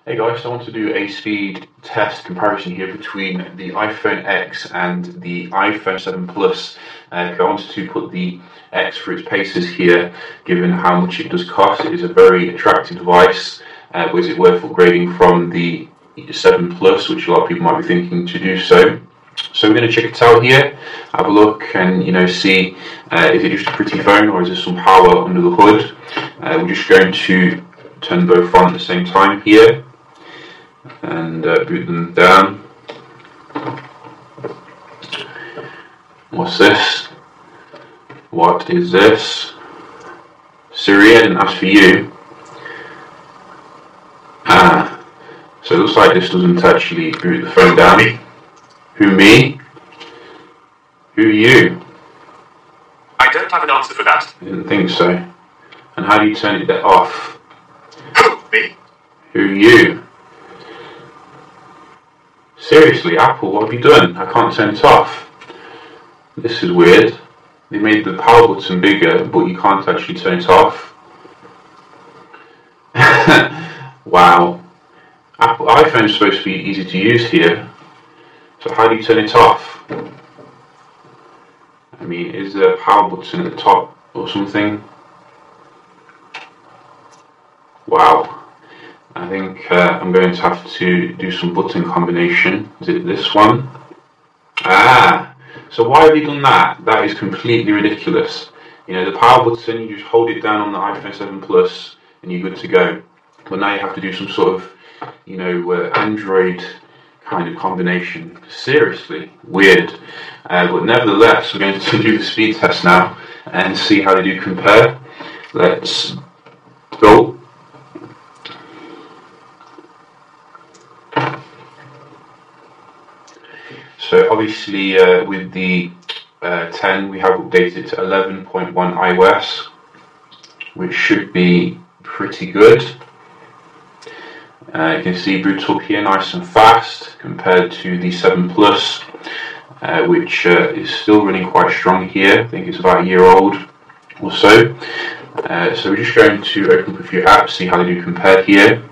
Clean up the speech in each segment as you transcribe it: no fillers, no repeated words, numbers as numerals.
Hey guys, so I want to do a speed test comparison here between the iPhone X and the iPhone 7 Plus. I wanted to put the X for its paces here, given how much it does cost. It is a very attractive device, but is it worth upgrading from the 7 Plus, which a lot of people might be thinking to do so. So we're going to check it out here, have a look and see is it just a pretty phone or is there some power under the hood. We're just going to turn both on at the same time here and boot them down. What's this? What is this? Siri, I didn't ask for you. So it looks like this doesn't actually boot the phone down. Who, me? Who, you? I don't have an answer for that. I didn't think so. And how do you turn it off? Who, me? Who, you? Seriously, Apple, what have you done? I can't turn it off. This is weird. They made the power button bigger, but you can't actually turn it off. Wow. iPhone is supposed to be easy to use here. So how do you turn it off? I mean, is there a power button at the top or something? Wow. I think I'm going to have to do some button combination. Is it this one? So why have you done that? That is completely ridiculous. The power button, you just hold it down on the iPhone 7 Plus and you're good to go. But now you have to do some sort of, Android kind of combination. Seriously, weird. But nevertheless, we're going to do the speed test now and see how they do compare. Let's go. So obviously with the 10 we have updated to 11.1 iOS, which should be pretty good. You can see boot up here nice and fast compared to the 7 Plus, which is still running quite strong here. I think it's about a year old or so. So we're just going to open up a few apps, see how they do compare here.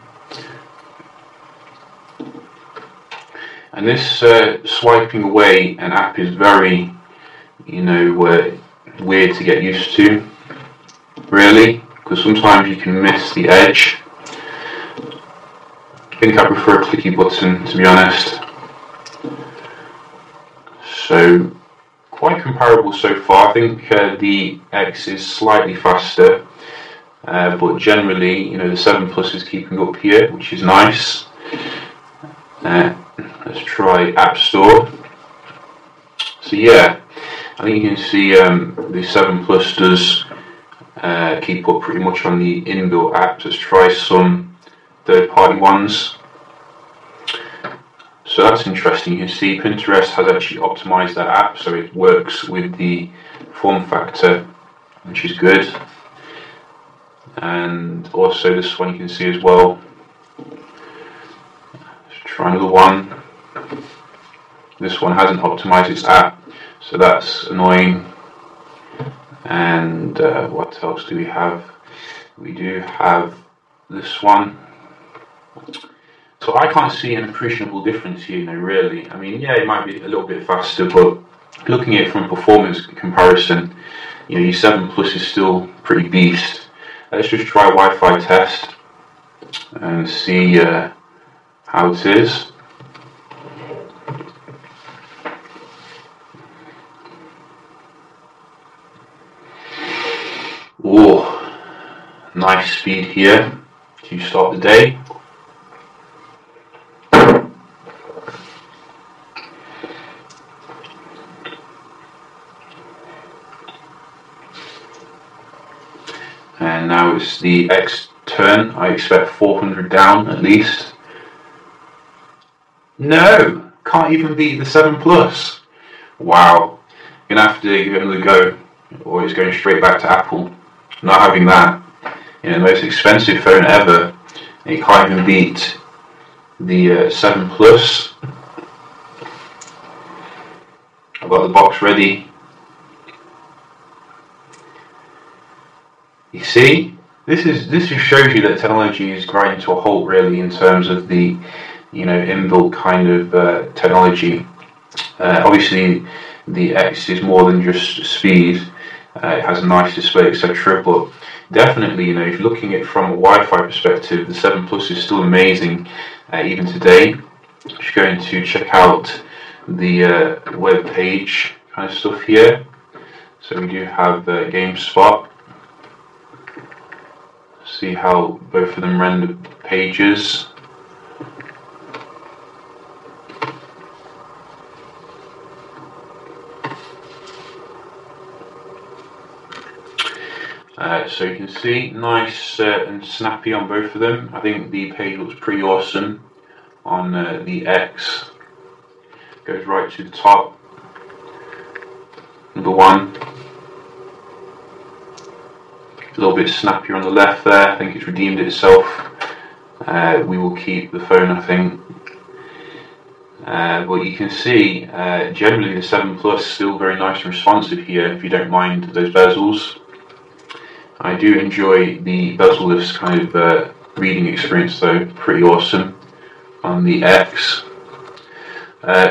And this swiping away an app is very, weird to get used to, really, because sometimes you can miss the edge. I think I prefer a clicky button, to be honest. So, quite comparable so far. I think the X is slightly faster, but generally, the 7 Plus is keeping up here, which is nice. Let's try App Store. So yeah, I think you can see the 7 Plus does keep up pretty much on the inbuilt apps. Let's try some third-party ones. So that's interesting. You can see Pinterest has actually optimized that app so it works with the form factor, which is good. And also this one you can see as well. Let's try another one. This one hasn't optimized its app, so that's annoying. And what else do we have? We do have this one. So I can't see an appreciable difference here, really. I mean, yeah, it might be a little bit faster, but looking at it from a performance comparison, your 7 Plus is still pretty beast. Let's just try Wi-Fi test and see how it is. Oh, nice speed here to start the day. And now it's the X turn. I expect 400 down at least. No, can't even beat the 7 Plus. Wow, you're gonna have to give it another go, or it's going straight back to Apple. Not having that. The most expensive phone ever. And you can't even beat the 7 Plus. I've got the box ready. You see, this just shows you that technology is grinding to a halt, really, in terms of the inbuilt kind of technology. Obviously, the X is more than just speed. It has a nice display, etc. But definitely, if you're looking at it from a Wi-Fi perspective, the 7 Plus is still amazing, even today. Just going to check out the web page kind of stuff here. So we do have GameSpot. See how both of them render pages. So you can see, nice and snappy on both of them. I think the page looks pretty awesome on the X. Goes right to the top. Number 1. A little bit snappier on the left there. I think it's redeemed itself. We will keep the phone, I think. But you can see, generally the 7 Plus still very nice and responsive here, if you don't mind those bezels. I do enjoy the bezel-less kind of reading experience though, pretty awesome on the X.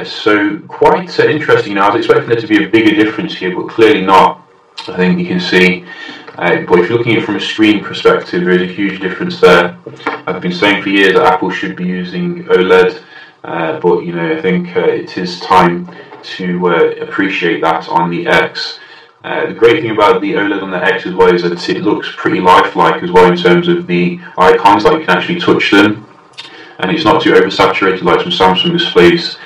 So quite interesting. I was expecting there to be a bigger difference here, but clearly not. I think you can see, but if you're looking at it from a screen perspective, there is a huge difference there. I've been saying for years that Apple should be using OLED, but I think it is time to appreciate that on the X. The great thing about the OLED on the X as well is that it looks pretty lifelike as well in terms of the icons, like you can actually touch them, and it's not too oversaturated like some Samsung displays.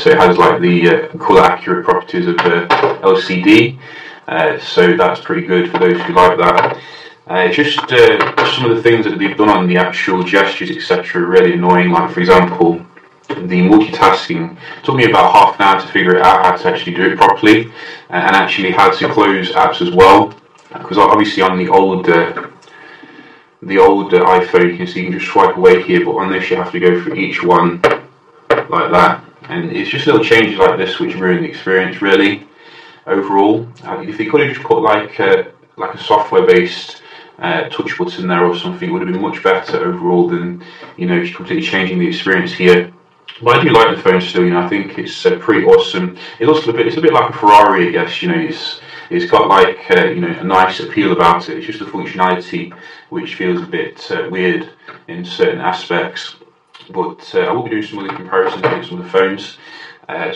So it has like the colour accurate properties of LCD, so that's pretty good for those who like that. Just some of the things that they've done on the actual gestures, etc., are really annoying. Like, for example, the multitasking took me about half an hour to figure it out how to actually do it properly, and actually how to close apps as well. Because obviously on the old iPhone, you can see you can just swipe away here, but on this you have to go for each one like that. And it's just little changes like this which ruin the experience, really. Overall, if they could have just put like a software-based touch button there or something, it would have been much better overall than just completely changing the experience here. But I do like the phone still. I think it's pretty awesome. It looks it's a bit like a Ferrari, I guess. It's got like a nice appeal about it. It's just the functionality which feels a bit weird in certain aspects. But I will be doing some other comparisons against some of the phones.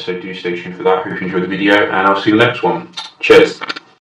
So do stay tuned for that. Hope you enjoyed the video, and I'll see you in the next one. Cheers.